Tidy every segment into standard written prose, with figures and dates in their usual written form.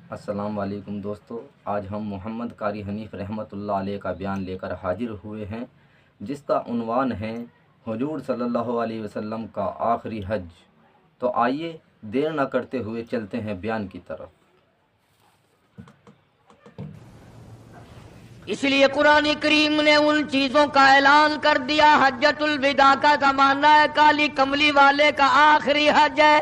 السلام علیکم دوستو، آج ہم محمد قاری حنیف رحمۃ اللہ علیہ کا بیان لے کر حاضر ہوئے ہیں، جس کا عنوان ہے حضور صلی اللہ علیہ وسلم کا آخری حج۔ تو آئیے دیر نہ کرتے ہوئے چلتے ہیں بیان کی طرف۔ اس لیے قرآن کریم نے ان چیزوں کا اعلان کر دیا، حجۃ الوداع کا زمانہ ہے، کالی کملی والے کا آخری حج ہے۔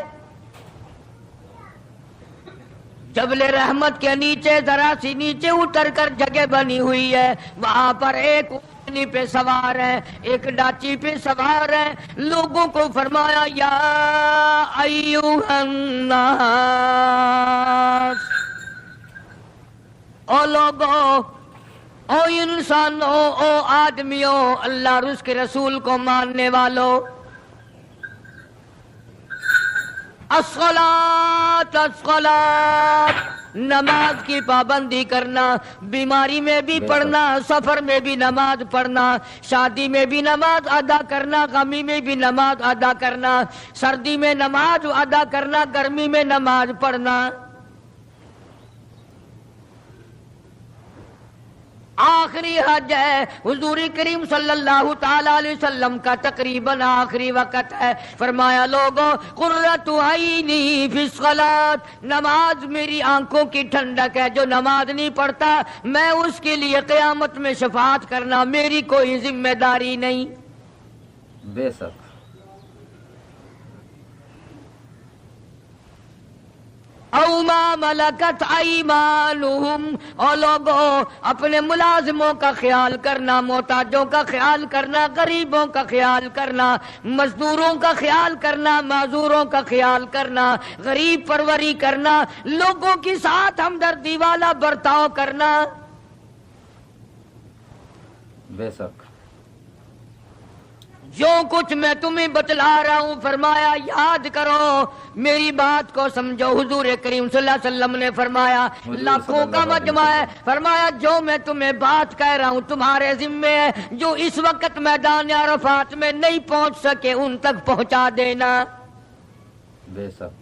جبل رحمت کے نیچے ذرا سی نیچے اتر کر جگہ بنی ہوئی ہے، وہاں پر ایک اونٹنی پہ سوار ہے، ایک ڈاچی پہ سوار ہے۔ لوگوں کو فرمایا یا ایھا الناس، او لوگو، او انسانوں، او آدمیوں، اللہ اور اس کے رسول کو ماننے والوں، الصلاۃ الصلاۃ، نماز کی پابندی کرنا، بیماری میں بھی پڑھنا، سفر میں بھی نماز پڑھنا، شادی میں بھی نماز ادا کرنا، غمی میں بھی نماز ادا کرنا، سردی میں نماز ادا کرنا، گرمی میں نماز پڑھنا۔ آخری حج ہے، حضور کریم صلی اللہ تعالی علیہ وسلم کا تقریباً آخری وقت ہے۔ فرمایا لوگوں، قرۃ عینی فی الصلاۃ، نماز میری آنکھوں کی ٹھنڈک ہے، جو نماز نہیں پڑھتا میں اس کے لیے قیامت میں شفاعت کرنا میری کوئی ذمہ داری نہیں۔ بے شک او ما ملکت ایمانہم، اور لوگوں اپنے ملازموں کا خیال کرنا، محتاجوں کا خیال کرنا، غریبوں کا خیال کرنا، مزدوروں کا خیال کرنا، معذوروں کا خیال کرنا، غریب پروری کرنا، لوگوں کے ساتھ ہمدردی والا برتاؤ کرنا۔ بے شک جو کچھ میں تمہیں بتلا رہا ہوں، فرمایا یاد کرو، میری بات کو سمجھو۔ حضور کریم صلی اللہ علیہ وسلم نے فرمایا لاکھوں کا مجمع ہے، فرمایا جو میں تمہیں بات کہہ رہا ہوں تمہارے ذمے ہے، جو اس وقت میدان عرفات میں نہیں پہنچ سکے ان تک پہنچا دینا۔ بے شک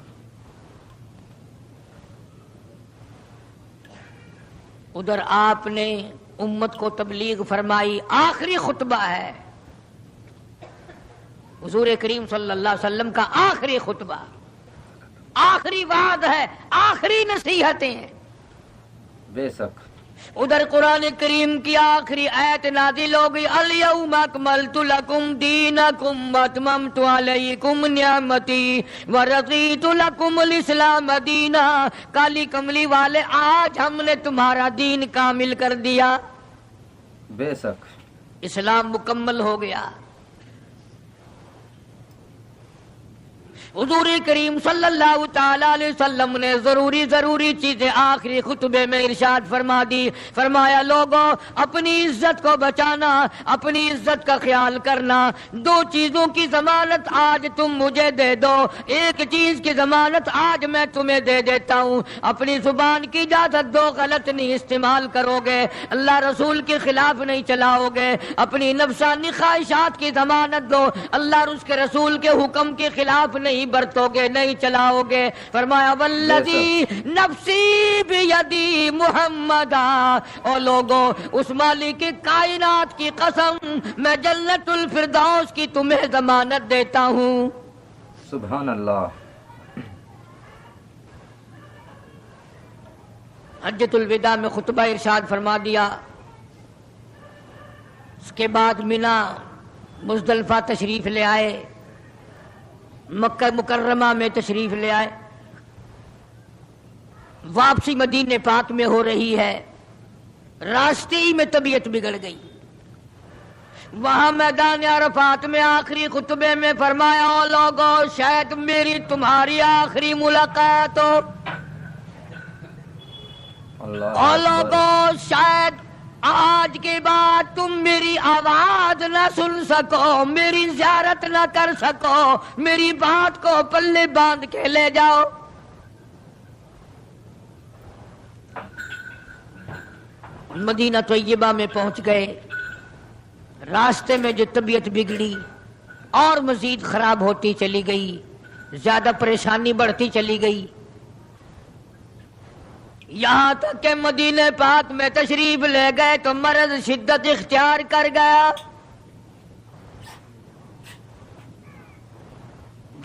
ادھر آپ نے امت کو تبلیغ فرمائی، آخری خطبہ ہے حضور کریم صلی اللہ علیہ وسلم کا، آخری خطبہ، آخری وعد ہے، آخری نصیحتیں ہیں۔ بے شک ادھر قرآن کریم کی آخری آیت نازل ہو گئی، الیوم اکملت لکم دینکم واتممت علیکم نعمتی ورضیت لکم الاسلام دینا۔ کالی کملی والے، آج ہم نے تمہارا دین کامل کر دیا، بے شک اسلام مکمل ہو گیا۔ حضور کریم صلی اللہ تعالی علیہ وسلم نے ضروری چیزیں آخری خطبے میں ارشاد فرما دی۔ فرمایا لوگوں، اپنی عزت کو بچانا، اپنی عزت کا خیال کرنا۔ دو چیزوں کی ضمانت آج تم مجھے دے دو، ایک چیز کی ضمانت آج میں تمہیں دے دیتا ہوں، اپنی زبان کی اجازت دو، غلط نہیں استعمال کرو گے، اللہ رسول کے خلاف نہیں چلاؤ گے، اپنی نفسانی خواہشات کی ضمانت دو، اللہ اور اس کے رسول کے حکم کے خلاف نہیں برتو گے، نہیں چلاؤ گے۔ فرمایا والذی نفسی بیدی محمدا، او لوگوں اس مالک کائنات کی قسم، میں جنت الفردوس کی تمہیں ضمانت دیتا ہوں۔ سبحان اللہ۔ حجۃ الوداع میں خطبہ ارشاد فرما دیا، اس کے بعد مینا مزدلفہ تشریف لے آئے، مکہ مکرمہ میں تشریف لے آئے، واپسی مدینہ پاک میں ہو رہی ہے، راستے ہی میں طبیعت بگڑ گئی۔ وہاں میدان عرفات میں آخری خطبے میں فرمایا، او لوگوں شاید میری تمہاری آخری ملاقات ہو، او لوگوں شاید آج کے بعد تم میری آواز نہ سن سکو، میری زیارت نہ کر سکو، میری بات کو پلے باندھ کے لے جاؤ۔ مدینہ طیبہ میں پہنچ گئے، راستے میں جو طبیعت بگڑی اور مزید خراب ہوتی چلی گئی، زیادہ پریشانی بڑھتی چلی گئی۔ یہاں تک کہ مدینہ پاک میں تشریف لے گئے تو مرض شدت اختیار کر گیا.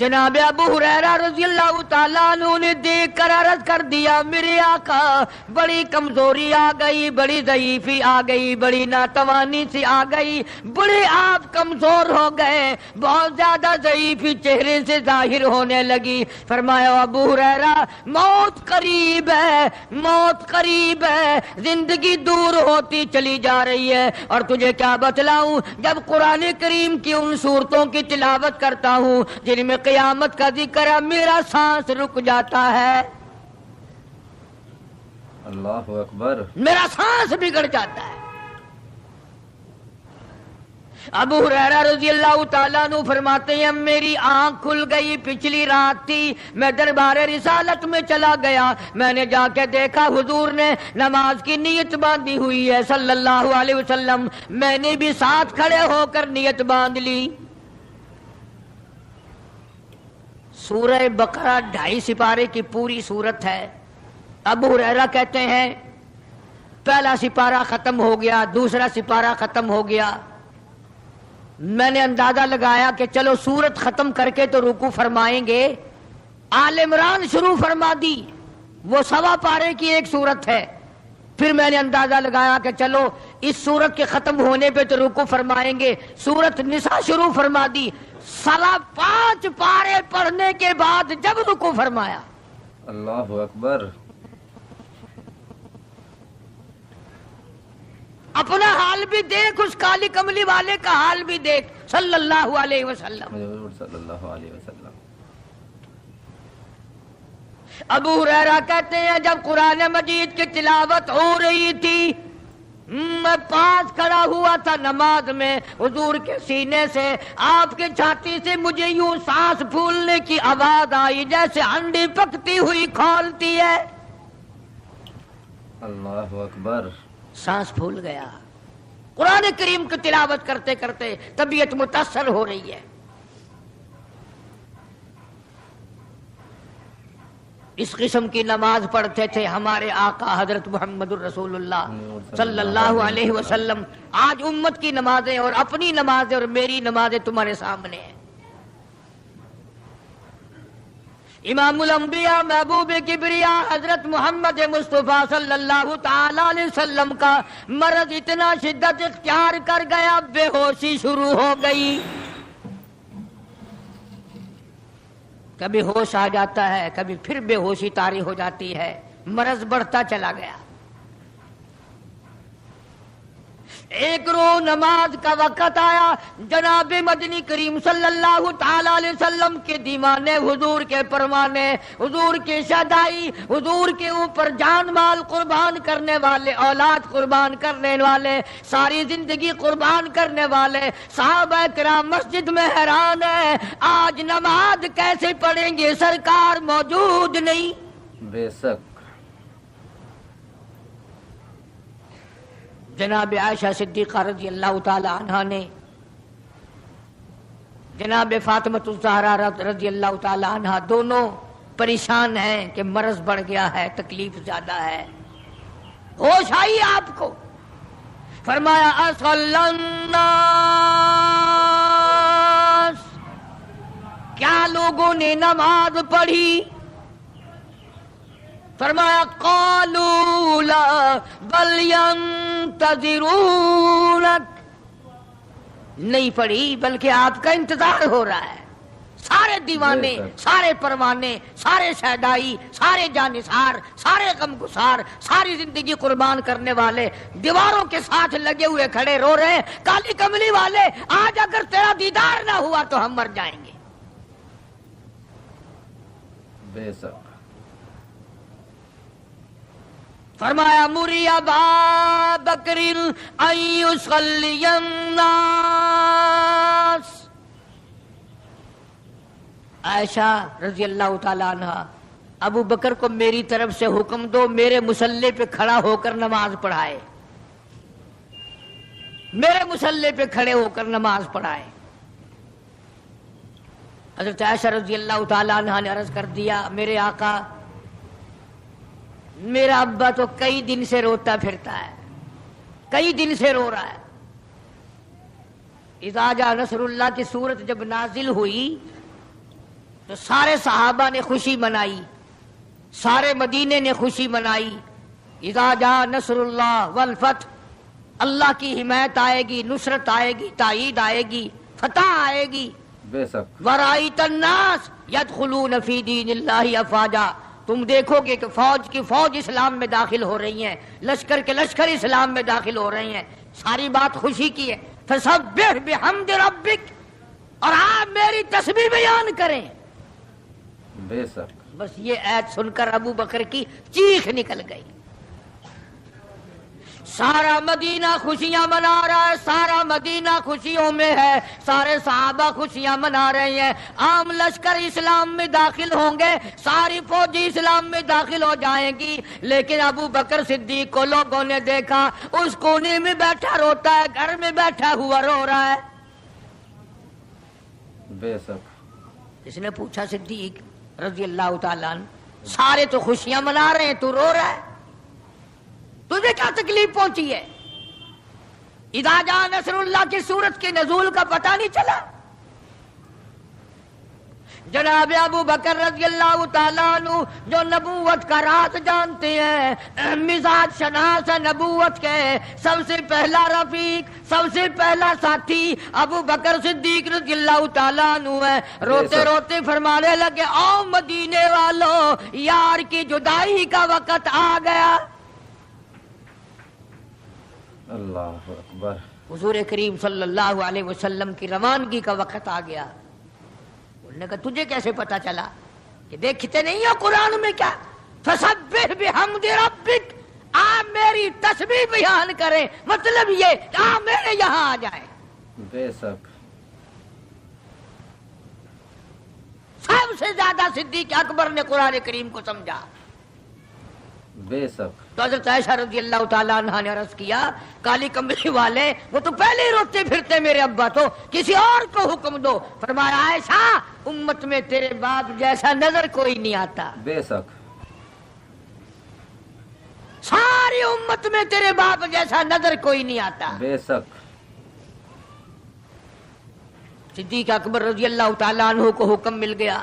جناب ابو ہریرہ رضی اللہ تعالیٰ عنہ نے دیکھ کر عرض کر دیا میرے آقا بڑی کمزوری آ گئی, بڑی ضعیفی آ گئی, بڑی ناتوانی سی آ گئی, بڑے آپ کمزور ہو گئے, بہت زیادہ ضعیفی چہرے سے ظاہر ہونے لگی. فرمایا ابو ہریرہ موت قریب ہے, موت قریب ہے, زندگی دور ہوتی چلی جا رہی ہے. اور تجھے کیا بتلاؤں, جب قرآن کریم کی ان صورتوں کی تلاوت کرتا ہوں جن میں قیامت کا ذکر ہے, میرا سانس رک جاتا ہے, اللہ اکبر, میرا سانس بگڑ جاتا ہے. ابو ہریرہ رضی اللہ تعالیٰ عنہ فرماتے ہیں میری آنکھ کھل گئی, پچھلی رات تھی, میں دربار رسالت میں چلا گیا, میں نے جا کے دیکھا حضور نے نماز کی نیت باندھی ہوئی ہے صلی اللہ علیہ وسلم. میں نے بھی ساتھ کھڑے ہو کر نیت باندھ لی. سورہ بقرہ 2.5 سپارے کی پوری سورت ہے. ابو ہریرہ کہتے ہیں پہلا سپارہ ختم ہو گیا, دوسرا سپارہ ختم ہو گیا, میں نے اندازہ لگایا کہ چلو سورت ختم کر کے تو رکوع فرمائیں گے. آل عمران شروع فرما دی, وہ 1.25 پارے کی ایک سورت ہے. پھر میں نے اندازہ لگایا کہ چلو اس سورت کے ختم ہونے پہ تو رکوع فرمائیں گے, سورت نساء شروع فرما دی. 5.25 پارے پڑھنے کے بعد جب رکوع فرمایا, اللہ اکبر, اپنا حال بھی دیکھ, اس کالی کملی والے کا حال بھی دیکھ صلی اللہ علیہ وسلم. حضور صلی اللہ علیہ وسلم. ابو ہریرہ کہتے ہیں جب قرآن مجید کی تلاوت ہو رہی تھی میں پاس کھڑا ہوا تھا نماز میں, حضور کے سینے سے, آپ کے چھاتی سے مجھے یوں سانس پھولنے کی آواز آئی جیسے ہنڈی پکتی ہوئی کھولتی ہے. اللہ اکبر, سانس پھول گیا. قرآن کریم کی تلاوت کرتے کرتے طبیعت متاثر ہو رہی ہے. اس قسم کی نماز پڑھتے تھے ہمارے آقا حضرت محمد الرسول اللہ صلی اللہ علیہ وسلم. آج امت کی نمازیں اور اپنی نمازیں اور میری نمازیں تمہارے سامنے ہیں. امام الانبیاء محبوب کبریا حضرت محمد مصطفیٰ صلی اللہ تعالی علیہ وسلم کا مرض اتنا شدت اختیار کر گیا, بے ہوشی شروع ہو گئی. کبھی ہوش آ جاتا ہے, کبھی پھر بے ہوشی طاری ہو جاتی ہے, مرض بڑھتا چلا گیا. ایک روز نماز کا وقت آیا, جناب مدنی کریم صلی اللہ تعالی علیہ وسلم کے دیوانے, حضور کے پروانے, حضور کی شہدائی, حضور کے اوپر جان مال قربان کرنے والے, اولاد قربان کرنے والے, ساری زندگی قربان کرنے والے صحابہ کرام مسجد میں حیران ہیں آج نماز کیسے پڑھیں گے, سرکار موجود نہیں. بے شک. جناب عائشہ صدیقہ رضی اللہ تعالی عنہا نے جناب فاطمۃ الزہرا رضی اللہ تعالی عنہا دونوں پریشان ہیں کہ مرض بڑھ گیا ہے, تکلیف زیادہ ہے. ہوش آئی آپ کو, فرمایا اصل الناس, کیا لوگوں نے نماز پڑھی؟ فرمایا قالوا لا بل ينتظرونك, نہیں پڑھی بلکہ آپ کا انتظار ہو رہا ہے. سارے دیوانے, سارے پروانے, سارے شہدائی, سارے جانثار, سارے غمگسار, ساری زندگی قربان کرنے والے دیواروں کے ساتھ لگے ہوئے کھڑے رو رہے ہیں, کالی کملی والے آج اگر تیرا دیدار نہ ہوا تو ہم مر جائیں گے. بے شک. فرمایا مری ابا بکر ان یصلی الناس, عائشہ رضی اللہ تعالی عنہ ابو بکر کو میری طرف سے حکم دو میرے مصلی پہ کھڑا ہو کر نماز پڑھائے, میرے مصلی پہ کھڑے ہو کر نماز پڑھائے. حضرت عائشہ رضی اللہ تعالی عنہ نے عرض کر دیا میرے آقا میرا ابا تو کئی دن سے روتا پھرتا ہے، کئی دن سے رو رہا ہے۔ اذا جاء نصر اللہ کی صورت جب نازل ہوئی تو سارے صحابہ نے خوشی منائی، سارے مدینے نے خوشی منائی۔ اذا جاء نصر اللہ والفتح، اللہ کی حمایت آئے گی، نصرت آئے گی، تائید آئے گی، فتح آئے گی۔ بے شک ورائیت الناس یدخلون فی دین اللہ افواجا، تم دیکھو گے کہ فوج کی فوج اسلام میں داخل ہو رہی ہیں، لشکر کے لشکر اسلام میں داخل ہو رہے ہیں۔ ساری بات خوشی کی ہے۔ فسبح بحمد ربک، اور آپ میری تسبیح بیان کریں۔ بے شک بس یہ آیت سن کر ابو بکر کی چیخ نکل گئی۔ سارا مدینہ خوشیاں منا رہا ہے، سارا مدینہ خوشیوں میں ہے، سارے صحابہ خوشیاں منا رہے ہیں۔ عام لشکر اسلام میں داخل ہوں گے، ساری فوجی اسلام میں داخل ہو جائیں گی، لیکن ابو بکر صدیق کو لوگوں نے دیکھا اس کونے میں بیٹھا روتا ہے، گھر میں بیٹھا ہوا رو رہا ہے۔ بے شک اس نے پوچھا صدیق رضی اللہ تعالیٰ عنہ، سارے تو خوشیاں منا رہے ہیں، تو رو رہا ہے، تجھے کیا تکلیف پہنچی ہے؟ اذا جاء نصر اللہ کی صورت کے نزول کا پتہ نہیں چلا؟ جناب ابو بکر رضی اللہ تعالیٰ عنہ جو نبوت کا راز جانتے ہیں، مزاج شناس نبوت کے سب سے پہلا رفیق، سب سے پہلا ساتھی ابو بکر صدیق رضی اللہ تعالیٰ عنہ ہے۔ روتے روتے فرمانے لگے، او مدینے والوں، یار کی جدائی کا وقت آ گیا۔ اللہ اکبر۔ حضور کریم صلی اللہ علیہ وسلم کی روانگی کا وقت آ گیا۔ انہوں نے کہا تجھے کیسے پتا چلا؟ کہ دیکھتے نہیں ہو قرآن میں کیا؟ فسبح بحمد ربک، آپ میری تسبیح بیان کریں، مطلب یہ کہ آپ میرے یہاں آ جائیں۔ بے شک سب سے زیادہ صدیق اکبر نے قرآن کریم کو سمجھا۔ بے شک تو حضرت عائشہ رضی اللہ تعالیٰ عنہ نے عرض کیا، کالی کمبلی والے وہ تو پہلے ہی روتے پھرتے میرے ابا، تو کسی اور کو حکم دو۔ فرمایا عائشہ، امت میں تیرے باپ جیسا نظر کوئی نہیں آتا، بے شک ساری امت میں تیرے باپ جیسا نظر کوئی نہیں آتا۔ بے شک صدیق اکبر رضی اللہ تعالیٰ عنہ کو حکم مل گیا،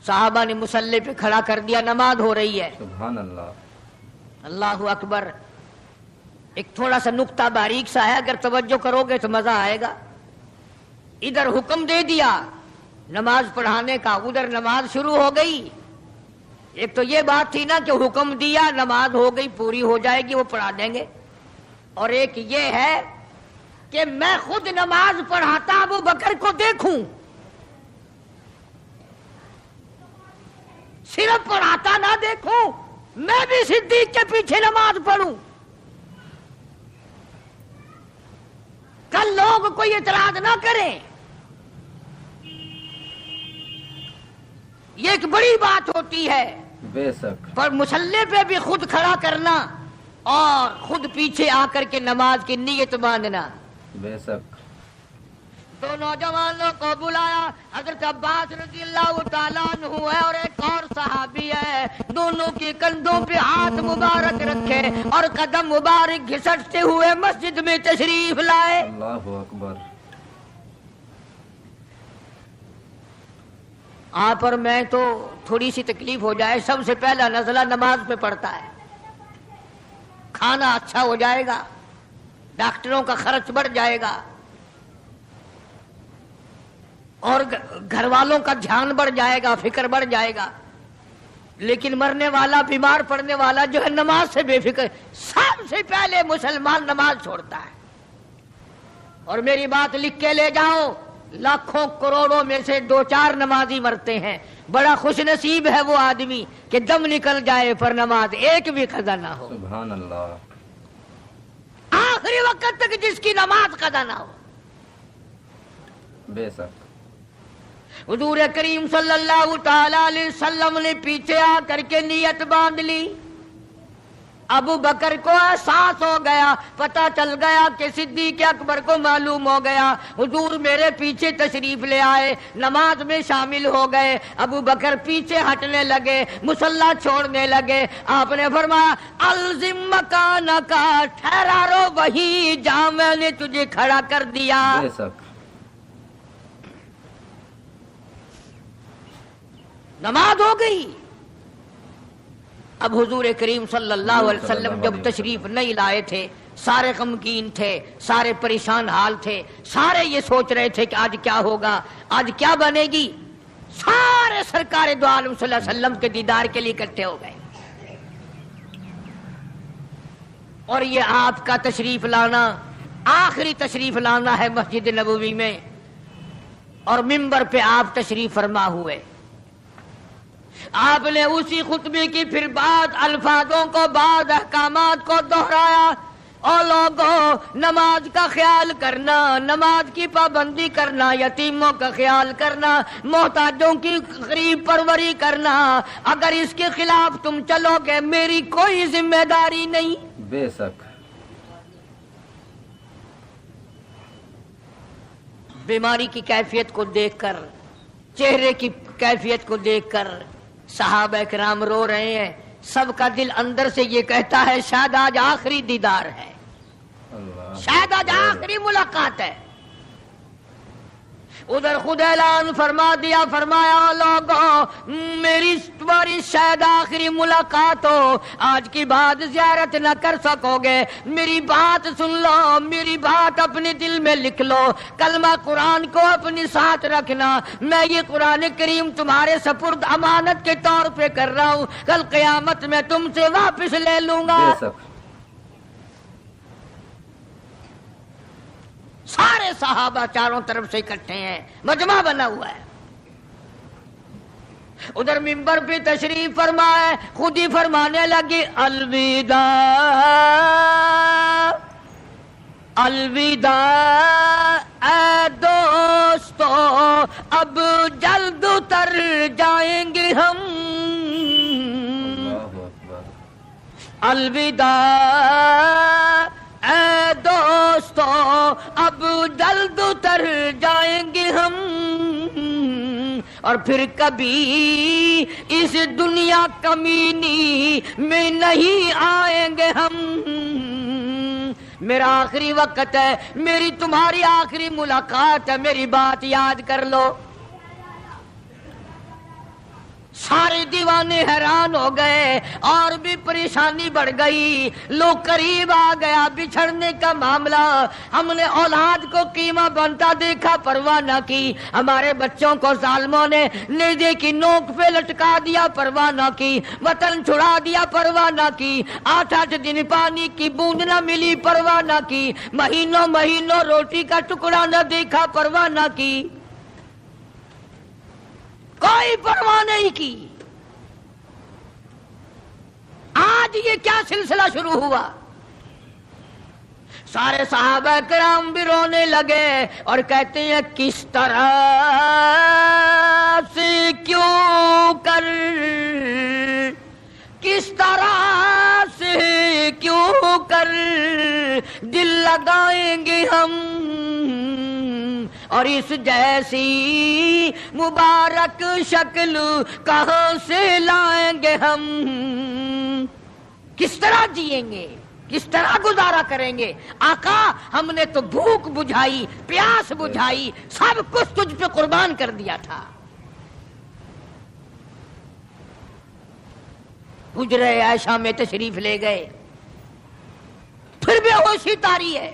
صحابہ نے مصلی پہ کھڑا کر دیا، نماز ہو رہی ہے۔ سبحان اللہ۔ اللہ اکبر۔ ایک تھوڑا سا نقطہ باریک سا ہے، اگر توجہ کرو گے تو مزہ آئے گا۔ ادھر حکم دے دیا نماز پڑھانے کا، ادھر نماز شروع ہو گئی۔ ایک تو یہ بات تھی نا کہ حکم دیا، نماز ہو گئی، پوری ہو جائے گی، وہ پڑھا دیں گے، اور ایک یہ ہے کہ میں خود نماز پڑھاتا ابو بکر کو دیکھوں، صرف پڑھاتا نہ دیکھوں، میں بھی صدیق کے پیچھے نماز پڑھوں، کل لوگ کوئی اعتراض نہ کریں۔ یہ ایک بڑی بات ہوتی ہے، بے شک پر مصلی پہ بھی خود کھڑا کرنا اور خود پیچھے آ کر کے نماز کی نیت باندھنا۔ بے شک دو نوجوانوں کو بلایا، حضرت عباس رضی اللہ تعالیٰ عنہ ہے اور ایک اور صحابی ہے، دونوں کے کندھوں پہ ہاتھ مبارک رکھے اور قدم مبارک گھسٹتے ہوئے مسجد میں تشریف لائے۔ اللہ اکبر۔ آپ اور میں تو تھوڑی سی تکلیف ہو جائے، سب سے پہلا نزلہ نماز پہ پڑتا ہے، کھانا اچھا ہو جائے گا، ڈاکٹروں کا خرچ بڑھ جائے گا، اور گھر والوں کا دھیان بڑھ جائے گا، فکر بڑھ جائے گا، لیکن مرنے والا، بیمار پڑنے والا جو ہے نماز سے بے فکر، سب سے پہلے مسلمان نماز چھوڑتا ہے۔ اور میری بات لکھ کے لے جاؤ، لاکھوں کروڑوں میں سے 2-4 نمازی مرتے ہیں، بڑا خوش نصیب ہے وہ آدمی کہ دم نکل جائے پر نماز ایک بھی قضا نہ ہو، سبحان اللہ۔ آخری وقت تک جس کی نماز قضا نہ ہو۔ بے شک حضور کریم صلی اللہ تعالی علیہ وسلم نے پیچھے آ کر کے نیت باندھ لی، ابو بکر کو احساس ہو گیا، پتہ چل گیا کہ صدیق اکبر کو معلوم ہو گیا، حضور میرے پیچھے تشریف لے آئے، نماز میں شامل ہو گئے۔ ابو بکر پیچھے ہٹنے لگے، مصلی چھوڑنے لگے۔ آپ نے فرمایا الزم مکانک، ٹھہرا رو وہیں جہاں میں نے تجھے کھڑا کر دیا۔ بے شک نماز ہو گئی۔ اب حضور کریم صلی اللہ علیہ وسلم جب تشریف نہیں لائے تھے، سارے غمگین تھے، سارے پریشان حال تھے، سارے یہ سوچ رہے تھے کہ آج کیا ہوگا، آج کیا بنے گی۔ سارے سرکار دو عالم صلی اللہ علیہ وسلم کے دیدار کے لیے اکٹھے ہو گئے، اور یہ آپ کا تشریف لانا، آخری تشریف لانا ہے مسجد نبوی میں، اور منبر پہ آپ تشریف فرما ہوئے۔ آپ نے اسی خطبے کی پھر بعد الفاظوں کو، بعد احکامات کو دہرایا۔ اور لوگوں، نماز کا خیال کرنا، نماز کی پابندی کرنا، یتیموں کا خیال کرنا، محتاجوں کی غریب پروری کرنا، اگر اس کے خلاف تم چلو گے میری کوئی ذمہ داری نہیں۔ بے شک بیماری کی کیفیت کو دیکھ کر، چہرے کی کیفیت کو دیکھ کر صحابہ کرام رو رہے ہیں۔ سب کا دل اندر سے یہ کہتا ہے شاید آج آخری دیدار ہے، شاید آج آخری ملاقات ہے۔ ادھر خود اعلان فرما دیا، فرمایا لوگوں میری تمہاری شاید آخری ملاقات ہو، آج کی بعد زیارت نہ کر سکو گے، میری بات سن لو، میری بات اپنے دل میں لکھ لو، کلمہ قرآن کو اپنے ساتھ رکھنا، میں یہ قرآن کریم تمہارے سپرد امانت کے طور پہ کر رہا ہوں، کل قیامت میں تم سے واپس لے لوں گا۔ بے شک سارے صحابہ چاروں طرف سے اکٹھے ہیں، مجمع بنا ہوا ہے۔ ادھر منبر پہ تشریف فرمائے، خود ہی فرمانے لگی الوداع الوداع اے دوستو، اب جلد اتر جائیں گے ہم، اللہ اکبر۔ الوداع اے دوستو، اب جلد اتر جائیں گے ہم، اور پھر کبھی اس دنیا کمینی میں نہیں آئیں گے ہم۔ میرا آخری وقت ہے، میری تمہاری آخری ملاقات ہے، میری بات یاد کر لو۔ سارے دیوانے حیران ہو گئے، اور بھی پریشانی بڑھ گئی، لوگ قریب آ گیا بچھڑنے کا معاملہ۔ ہم نے اولاد کو قیمہ بنتا دیکھا، پرواہ نہ کی، ہمارے بچوں کو ظالموں نے نیزے کی نوک پہ لٹکا دیا، پرواہ نہ کی، وطن چھڑا دیا، پرواہ نہ کی، 8 دن پانی کی بوند نہ ملی، پرواہ نہ کی، مہینوں مہینوں روٹی کا ٹکڑا نہ دیکھا، پرواہ نہ کی، کوئی پرواہ نہیں کی۔ آج یہ کیا سلسلہ شروع ہوا؟ سارے صحابہ کرام بھی رونے لگے اور کہتے ہیں کس طرح سے کیوں کر، کس طرح سے کیوں کر دل لگائیں گے ہم، اور اس جیسی مبارک شکل کہاں سے لائیں گے ہم، کس طرح جئیں گے، کس طرح گزارا کریں گے؟ آقا ہم نے تو بھوک بجھائی، پیاس بجھائی، سب کچھ تجھ پہ قربان کر دیا تھا۔ حجرہ عائشہ میں تشریف لے گئے، پھر بے ہوشی طاری ہے۔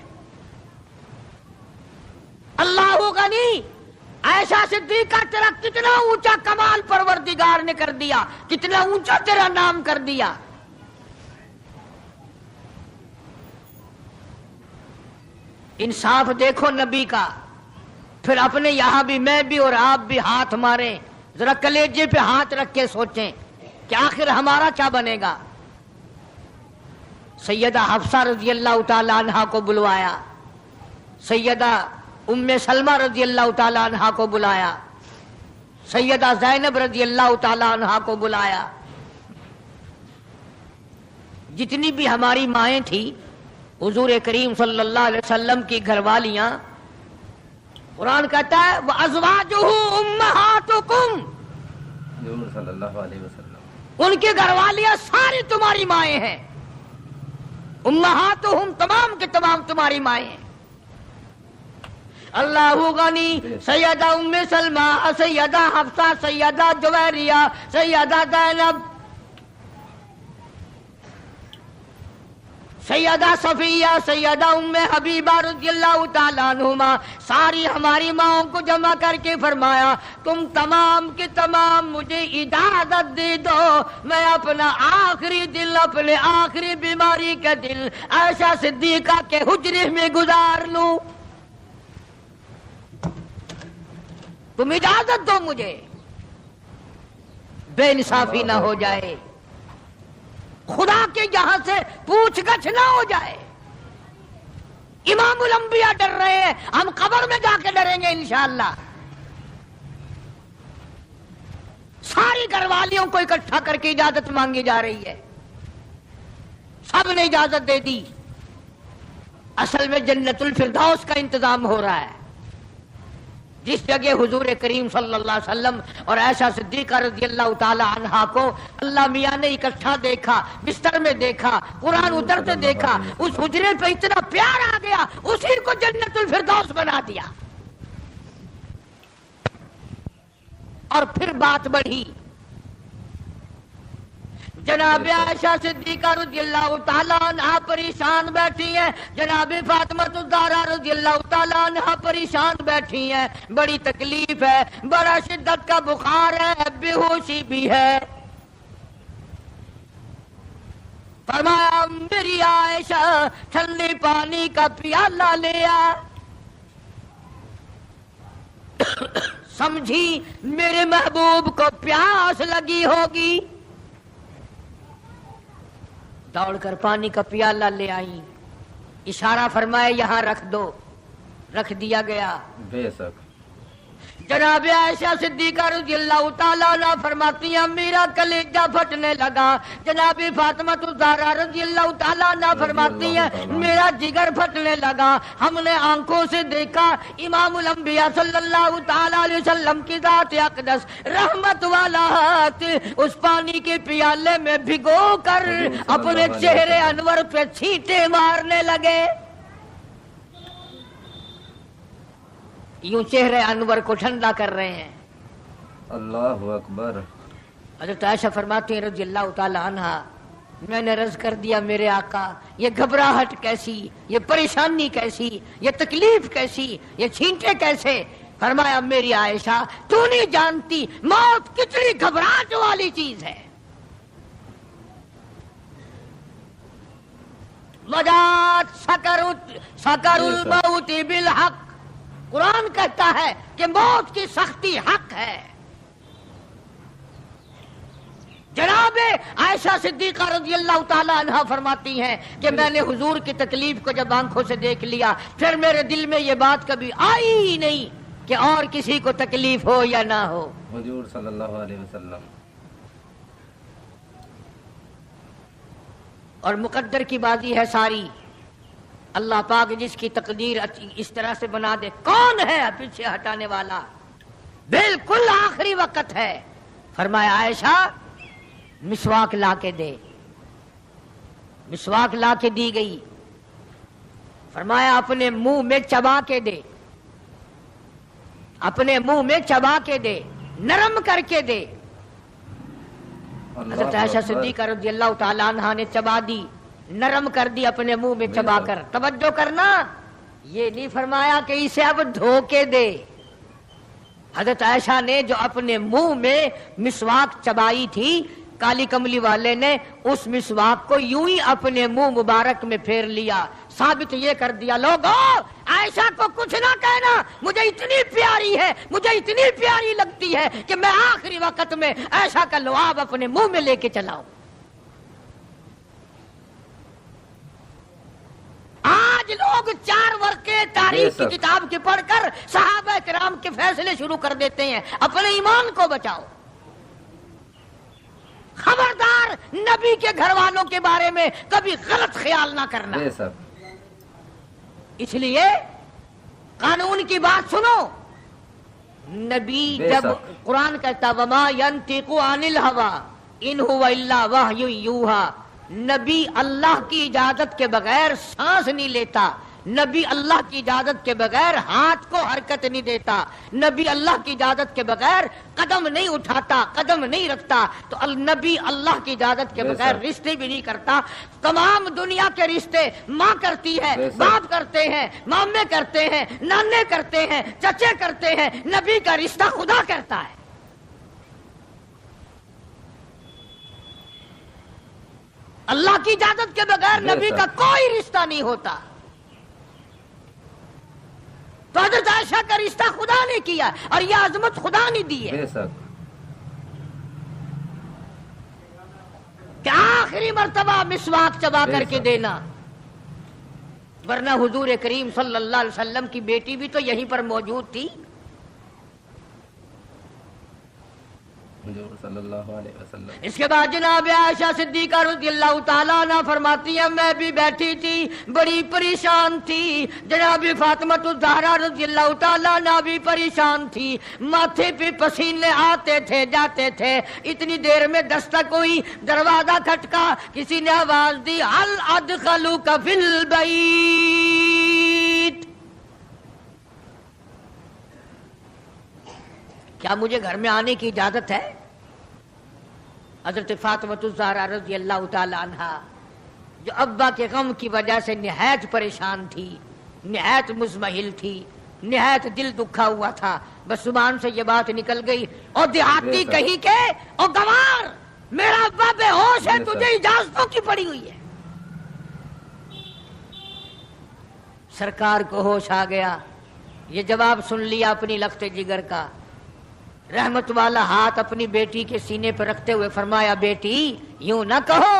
اللہ غنی، عائشہ صدیقہ تیرا کتنا اونچا کمال پروردگار نے کر دیا، کتنا اونچا تیرا نام کر دیا۔ انصاف دیکھو نبی کا، پھر اپنے یہاں بھی میں بھی اور آپ بھی ہاتھ ماریں، ذرا کلیجے پہ ہاتھ رکھ کے سوچیں کہ آخر ہمارا کیا بنے گا۔ سیدہ حفصہ رضی اللہ تعالی عنہا کو بلوایا، سیدہ ام سلمہ رضی اللہ تعالی عنہا کو بلایا، سیدہ زینب رضی اللہ تعالی عنہا کو بلایا، جتنی بھی ہماری مائیں تھی حضور کریم صلی اللہ علیہ وسلم کی گھر والیاں، قرآن کہتا ہے وَأَزْوَاجُهُ أُمَّهَاتُكُمْ، حضور صلی اللہ علیہ وسلم ان کی گھر والیاں ساری تمہاری مائیں ہیں، امہاتہم تمام کے تمام تمہاری مائیں ہیں۔ اللہ غنی، سیدہ ام سلمہ، سیدہ حفصہ، سیدہ جویریہ، سیدہ زینب، سیدہ صفیہ، سیدہ ام حبیبہ رضی اللہ تعالیٰ عنہما، ساری ہماری ماؤں کو جمع کر کے فرمایا تم تمام کے تمام مجھے اجازت دے دو، میں اپنا آخری دل، اپنے آخری بیماری کا دل عائشہ صدیقہ کے حجرے میں گزار لوں، تم اجازت دو مجھے، بے انصافی نہ ہو جائے، خدا کے یہاں سے پوچھ گچھ نہ ہو جائے۔ امام الانبیاء ڈر رہے ہیں، ہم قبر میں جا کے ڈریں گے انشاءاللہ۔ ساری گھر والیوں کو اکٹھا کر کے اجازت مانگی جا رہی ہے، سب نے اجازت دے دی۔ اصل میں جنت الفردوس کا انتظام ہو رہا ہے، جس جگہ حضور کریم صلی اللہ علیہ وسلم اور عائشہ صدیقہ رضی اللہ تعالی عنہا کو اللہ میاں نے اکٹھا دیکھا، بستر میں دیکھا، قرآن اترتے دیکھا، اس حجرے پہ اتنا پیار آ گیا، اسی کو جنت الفردوس بنا دیا۔ اور پھر بات بڑھی، جناب عائشہ صدیقہ رضی اللہ تعالیٰ عنہا پریشان بیٹھی ہیں، جناب فاطمہ الزہرا رضی اللہ تعالیٰ عنہا پریشان بیٹھی ہیں، بڑی تکلیف ہے، بڑا شدت کا بخار ہے، بے ہوشی بھی ہے۔ فرمایا میری عائشہ ٹھنڈے پانی کا پیالہ لے آ، سمجھی میرے محبوب کو پیاس لگی ہوگی، دوڑ کر پانی کا پیالہ لے آئی، اشارہ فرمایا یہاں رکھ دو، رکھ دیا گیا۔ بے شک جناب عائشہ صدیقہ رضی اللہ تعالیٰ عنہ فرماتی ہیں میرا کلیجہ پھٹنے لگا، جناب فاطمہ الزہرا رضی اللہ تعالیٰ عنہ فرماتی ہیں میرا جگر پھٹنے لگا۔ ہم نے آنکھوں سے دیکھا امام الانبیاء صلی اللہ تعالیٰ علیہ وسلم کی ذات اقدس رحمت والا ہاتھ اس پانی کے پیالے میں بھگو کر اپنے چہرے انور پہ چھینٹے مارنے لگے، یوں چہرے انور کو ٹھنڈا کر رہے ہیں۔ اللہ اکبر۔ حضرت عائشہ فرماتی ہیں رضی اللہ تعالی عنہا میں نے عرض کر دیا میرے آقا یہ گھبراہٹ کیسی، یہ پریشانی کیسی، یہ تکلیف کیسی، یہ چھینٹے کیسے؟ فرمایا میری عائشہ تو نہیں جانتی موت کتنی گھبراہٹ والی چیز ہے۔ وجات سکر الموت بالحق، قرآن کہتا ہے کہ موت کی سختی حق ہے۔ جناب عائشہ صدیقہ رضی اللہ تعالی عنہا فرماتی ہیں کہ میں نے حضور کی تکلیف کو جب آنکھوں سے دیکھ لیا پھر میرے دل میں یہ بات کبھی آئی ہی نہیں کہ اور کسی کو تکلیف ہو یا نہ ہو۔ حضور صلی اللہ علیہ وسلم۔ اور مقدر کی بازی ہے ساری، اللہ پاک جس کی تقدیر اس طرح سے بنا دے، کون ہے پیچھے ہٹانے والا؟ بالکل آخری وقت ہے۔ فرمایا عائشہ مسواک لا کے دے، مسواک لا کے دی گئی۔ فرمایا اپنے منہ میں چبا کے دے، اپنے منہ میں چبا کے دے، نرم کر کے دے۔ حضرت عائشہ صدیقہ رضی اللہ تعالیٰ عنہا نے چبا دی، نرم کر دی اپنے منہ میں چبا کر۔ توجہ کرنا، یہ نہیں فرمایا کہ اسے اب دھو کے دے۔ حضرت عائشہ نے جو اپنے منہ میں مسواک چبائی تھی، کالی کملی والے نے اس مسواک کو یوں ہی اپنے منہ مبارک میں پھیر لیا، ثابت یہ کر دیا لوگوں عائشہ کو کچھ نہ کہنا، مجھے اتنی پیاری ہے، مجھے اتنی پیاری لگتی ہے کہ میں آخری وقت میں عائشہ کا لعاب اپنے منہ میں لے کے چلا ہوں۔ آج لوگ 4 ورقے تاریخ کی کتاب کے پڑھ کر صحابہ کرام کے فیصلے شروع کر دیتے ہیں۔ اپنے ایمان کو بچاؤ، خبردار نبی کے گھر والوں کے بارے میں کبھی غلط خیال نہ کرنا. بے شک اس لیے قانون کی بات سنو. نبی جب قرآن کہتا وما ينطق عن الهوى ان هو الا وحی یوحی، نبی اللہ کی اجازت کے بغیر سانس نہیں لیتا، نبی اللہ کی اجازت کے بغیر ہاتھ کو حرکت نہیں دیتا، نبی اللہ کی اجازت کے بغیر قدم نہیں اٹھاتا، قدم نہیں رکھتا. تو نبی اللہ کی اجازت کے بغیر رشتے بھی نہیں کرتا. تمام دنیا کے رشتے ماں کرتی ہے، باپ کرتے ہیں، مامے کرتے ہیں، نانے کرتے ہیں، چچے کرتے ہیں. نبی کا رشتہ خدا کرتا ہے. اللہ کی اجازت کے بغیر نبی کا کوئی رشتہ نہیں ہوتا. تو حضرت عائشہ کا رشتہ خدا نے کیا اور یہ عظمت خدا نے دی ہے بے شک کہ آخری مرتبہ مسواک چبا کر کے دینا. ورنہ حضور کریم صلی اللہ علیہ وسلم کی بیٹی بھی تو یہیں پر موجود تھی. حضور صلی اللہ علیہ وسلم. اس کے بعد جناب عائشہ صدیقہ رضی اللہ تعالیٰ عنہ فرماتی ہے میں بھی بیٹھی تھی، بڑی پریشان تھی. جناب فاطمہ الزہرا رضی اللہ تعالیٰ عنہ بھی پریشان تھی. ماتھے پہ پسینے آتے تھے جاتے تھے. اتنی دیر میں دستک ہوئی، دروازہ کھٹکا، کسی نے آواز دی هل ادخلوک فی البیت، کیا مجھے گھر میں آنے کی اجازت ہے؟ حضرت فاطمہ الزہرا رضی اللہ تعالی عنہا جو ابا کے غم کی وجہ سے نہایت پریشان تھی، نہایت مزمحل تھی، نہایت دل دکھا ہوا تھا، بس زبان سے یہ بات نکل گئی اور دیہاتی کہیں کہ او گوار میرا ابا بے ہوش ہے، تجھے اجازتوں کی پڑی ہوئی ہے. سرکار کو ہوش آ گیا، یہ جواب سن لیا اپنی لخت جگر کا. رحمت والا ہاتھ اپنی بیٹی کے سینے پر رکھتے ہوئے فرمایا بیٹی یوں نہ کہو،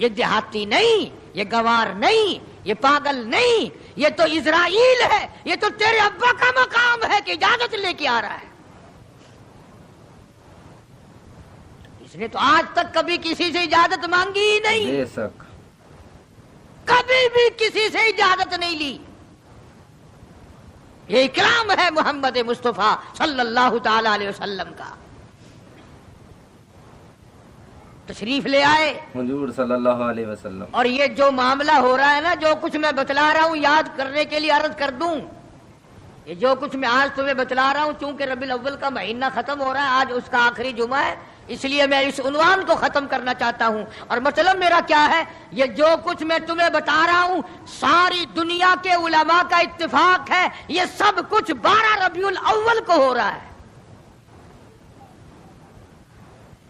یہ دیہاتی نہیں، یہ گوار نہیں، یہ پاگل نہیں، یہ تو اسرائیل ہے، یہ تو تیرے ابا کا مقام ہے کہ اجازت لے کے آ رہا ہے. اس نے تو آج تک کبھی کسی سے اجازت مانگی ہی نہیں، بے شک کبھی بھی کسی سے اجازت نہیں لی. یہ اکرام ہے محمد مصطفیٰ صلی اللہ تعالی علیہ وسلم کا. تشریف لے آئے حضور صلی اللہ علیہ وسلم. اور یہ جو معاملہ ہو رہا ہے نا، جو کچھ میں بتلا رہا ہوں یاد کرنے کے لیے عرض کر دوں، یہ جو کچھ میں آج تمہیں بتلا رہا ہوں، چونکہ ربیع الاول کا مہینہ ختم ہو رہا ہے، آج اس کا آخری جمعہ ہے، اس لیے میں اس عنوان کو ختم کرنا چاہتا ہوں. اور مطلب میرا کیا ہے، یہ جو کچھ میں تمہیں بتا رہا ہوں ساری دنیا کے علماء کا اتفاق ہے، یہ سب کچھ 12 ربیع الاول کو ہو رہا ہے.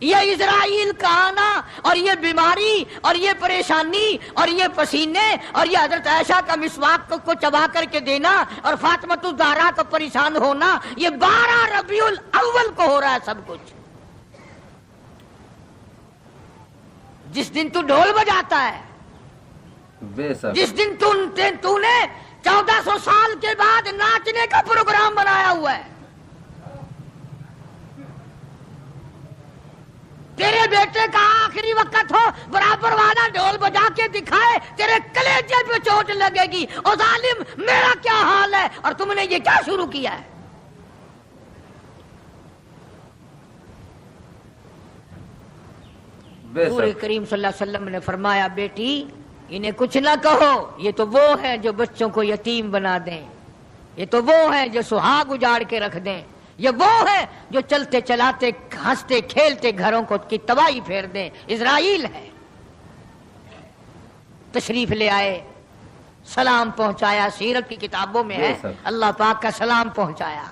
یہ اسرائیل کا آنا اور یہ بیماری اور یہ پریشانی اور یہ پسینے اور یہ حضرت عائشہ کا مسواک کو چبا کر کے دینا اور فاطمہ الزہرا کا پریشان ہونا، یہ 12 ربیع الاول کو ہو رہا ہے سب کچھ. جس دن تو ڈھول بجاتا ہے، بے شک جس دن تو نے 1400 سال کے بعد ناچنے کا پروگرام بنایا ہوا ہے، تیرے بیٹے کا آخری وقت ہو، برابر والا ڈھول بجا کے دکھائے، تیرے کلیجے پہ چوٹ لگے گی. او ظالم میرا کیا حال ہے اور تم نے یہ کیا شروع کیا ہے؟ حضور کریم صلی اللہ علیہ وسلم نے فرمایا بیٹی انہیں کچھ نہ کہو، یہ تو وہ ہیں جو بچوں کو یتیم بنا دیں، یہ تو وہ ہیں جو سہاگ اجاڑ کے رکھ دیں، یہ وہ ہیں جو چلتے چلاتے ہنستے کھیلتے گھروں کو کی تباہی پھیر دیں. اسرائیل ہے. تشریف لے آئے، سلام پہنچایا، سیرت کی کتابوں میں ہے اللہ پاک کا سلام پہنچایا.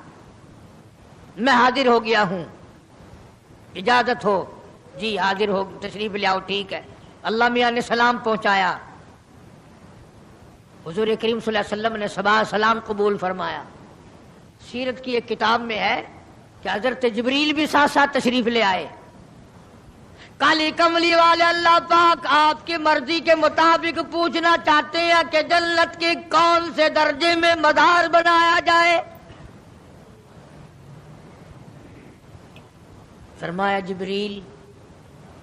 میں حاضر ہو گیا ہوں، اجازت ہو؟ جی حاضر ہو، تشریف لے آؤ. ٹھیک ہے. اللہ میاں نے سلام پہنچایا، حضور کریم صلی اللہ علیہ وسلم نے سلام قبول فرمایا. سیرت کی ایک کتاب میں ہے کہ حضرت جبریل بھی ساتھ ساتھ تشریف لے آئے. کالی کملی والے اللہ پاک آپ کی مرضی کے مطابق پوچھنا چاہتے ہیں کہ جنت کے کون سے درجے میں مدار بنایا جائے. فرمایا جبریل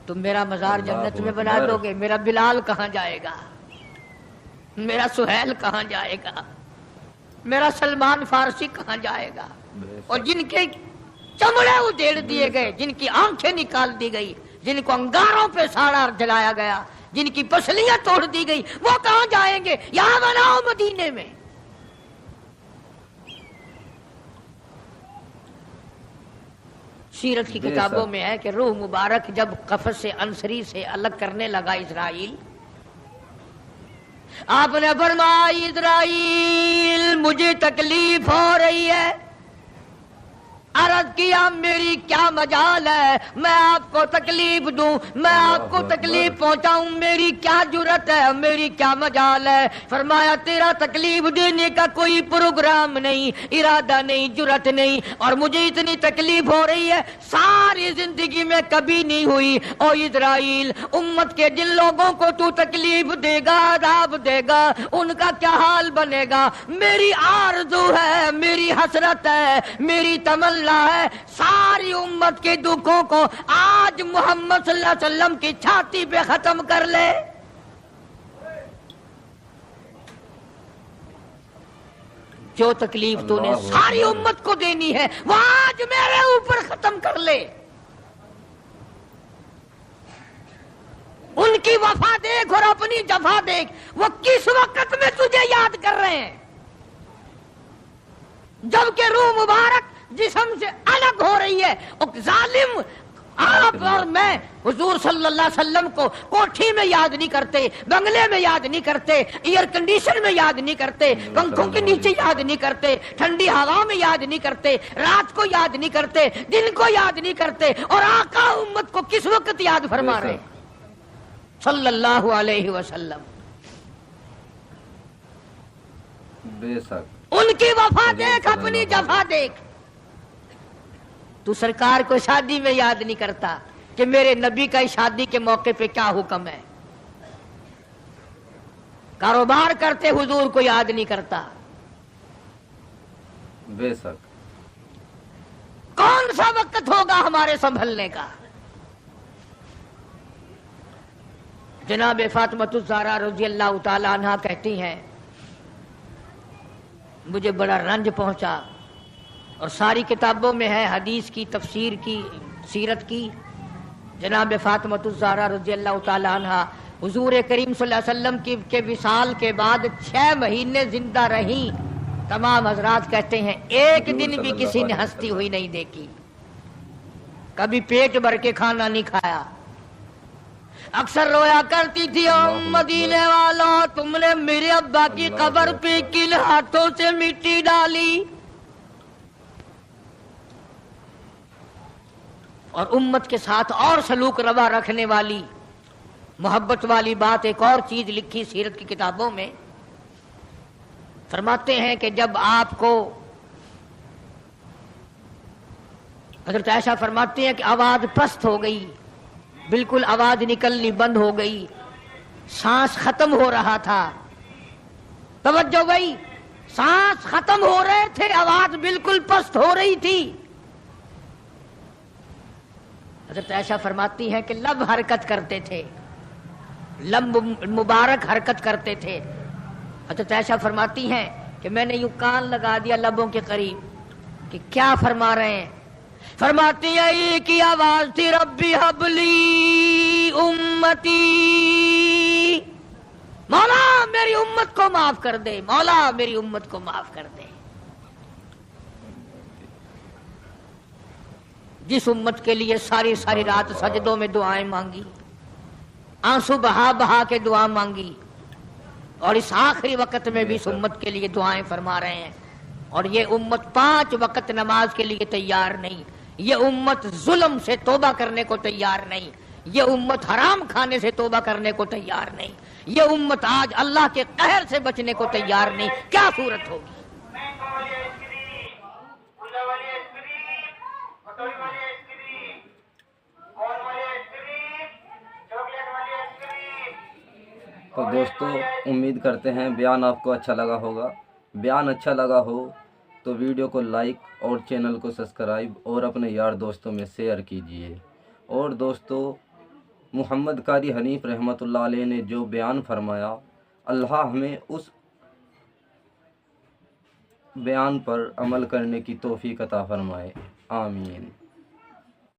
تم میرا مزار اللہ جنت میں بنا اکبر۔ دو گے، میرا بلال کہاں جائے گا، میرا سہیل کہاں جائے گا، میرا سلمان فارسی کہاں جائے گا؟ بے اور شک، جن کے چمڑے ادھیڑ بے دیے گئے، شک۔ جن کی آنکھیں نکال دی گئی، جن کو انگاروں پہ ساڑا جلایا گیا، جن کی پسلیاں توڑ دی گئی، وہ کہاں جائیں گے؟ یہاں بناؤ مدینے میں۔ سیرت کی بے کتابوں شک۔ میں ہے کہ روح مبارک جب قفص سے انصری سے الگ کرنے لگا اسرائیل، آپ نے فرمایا اسرائیل مجھے تکلیف ہو رہی ہے۔ عرض کیا میری کیا مجال ہے میں آپ کو تکلیف دوں، میں آپ کو اللہ تکلیف اکبر۔ پہنچاؤں، میری کیا جرت ہے، میری کیا مجال ہے؟ فرمایا تیرا تکلیف دینے کا کوئی پروگرام نہیں، ارادہ نہیں، جرت نہیں، اور مجھے اتنی تکلیف ہو رہی ہے ساری زندگی میں کبھی نہیں ہوئی۔ او اسرائیل، امت کے جن لوگوں کو تو تکلیف دے گا، عذاب دے گا، ان کا کیا حال بنے گا؟ میری آرزو ہے، میری حسرت ہے، میری تمنا ہے، ساری امت کے دکھوں کو آج محمد صلی اللہ علیہ وسلم کی چھاتی پہ ختم کر لے۔ جو تکلیف تو نے اللہ ساری اکبر۔ امت کو دینی ہے وہ آج میرے اوپر ختم کر لے۔ ان کی وفا دیکھ اور اپنی جفا دیکھ، وہ کس وقت میں تجھے یاد کر رہے ہیں جبکہ روح مبارک جسم سے الگ ہو رہی ہے۔ ظالم آپ اور میں حضور صلی اللہ علیہ وسلم کو کوٹھی میں یاد نہیں کرتے، بنگلے میں یاد نہیں کرتے، ایئر کنڈیشن میں یاد نہیں کرتے، پنکھوں کے نیچے یاد نہیں کرتے، ٹھنڈی ہوا میں یاد نہیں کرتے، رات کو یاد نہیں کرتے، دن کو یاد نہیں کرتے، اور آقا امت کو کس وقت یاد فرما رہے ہیں صلی اللہ علیہ وسلم۔ بے شک۔ ان کی وفا حضور دیکھ، صلی اپنی اللہ جفا علیہ دیکھ۔ تو سرکار کو شادی میں یاد نہیں کرتا کہ میرے نبی کا شادی کے موقع پہ کیا حکم ہے۔ کاروبار کرتے حضور کو یاد نہیں کرتا۔ بے شک۔ کون سا وقت ہوگا ہمارے سنبھلنے کا؟ جناب فاطمۃ الزہرا رضی اللہ تعالی عنہا کہتی ہیں مجھے بڑا رنج پہنچا، اور ساری کتابوں میں ہے، حدیث کی، تفسیر کی، سیرت کی۔ جناب فاطمۃ الزہرا رضی اللہ تعالی عنہا حضور کریم صلی اللہ علیہ وسلم کے وصال کے بعد 6 مہینے زندہ رہیں۔ تمام حضرات کہتے ہیں ایک حضور دن صلی بھی اللہ کسی نے علیہ ہنستی وسلم۔ ہوئی نہیں دیکھی، کبھی پیٹ بھر کے کھانا نہیں کھایا۔ اکثر رویا کرتی تھی او اللہ اکبر۔ مدینے والوں، تم نے میرے ابا کی اللہ قبر پہ اکبر۔ کن ہاتھوں سے مٹی ڈالی؟ اور امت کے ساتھ اور سلوک روا رکھنے والی، محبت والی بات ایک اور چیز لکھی سیرت کی کتابوں میں، فرماتے ہیں کہ جب آپ کو حضرت عائشہ فرماتی ہیں کہ آواز پست ہو گئی، بالکل آواز نکلنی بند ہو گئی، سانس ختم ہو رہا تھا۔ توجہ گئی، سانس ختم ہو رہے تھے، آواز بالکل پست ہو رہی تھی۔ حضرت عائشہ فرماتی ہیں کہ لب حرکت کرتے تھے، لب مبارک حرکت کرتے تھے۔ حضرت عائشہ فرماتی ہیں کہ میں نے یوں کان لگا دیا لبوں کے قریب کہ کیا فرما رہے ہیں۔ فرماتی ہیں یہ کی آواز تھی ربی حبلی امتی، مولا میری امت کو معاف کر دے، مولا میری امت کو معاف کر دے۔ جس امت کے لیے ساری ساری رات سجدوں میں دعائیں مانگی، آنسو بہا بہا کے دعا مانگی، اور اس آخری وقت میں بھی اس امت کے لیے دعائیں فرما رہے ہیں۔ اور یہ امت 5 وقت نماز کے لیے تیار نہیں، یہ امت ظلم سے توبہ کرنے کو تیار نہیں، یہ امت حرام کھانے سے توبہ کرنے کو تیار نہیں، یہ امت آج اللہ کے قہر سے بچنے کو تیار نہیں۔ کیا صورت ہوگی؟ تو دوستو امید کرتے ہیں بیان آپ کو اچھا لگا ہوگا۔ بیان اچھا لگا ہو تو ویڈیو کو لائک اور چینل کو سبسکرائب اور اپنے یار دوستوں میں شیئر کیجیے۔ اور دوستو محمد قاری حنیف رحمۃ اللہ علیہ نے جو بیان فرمایا، اللہ ہمیں اس بیان پر عمل کرنے کی توفیق عطا فرمائے، آمین۔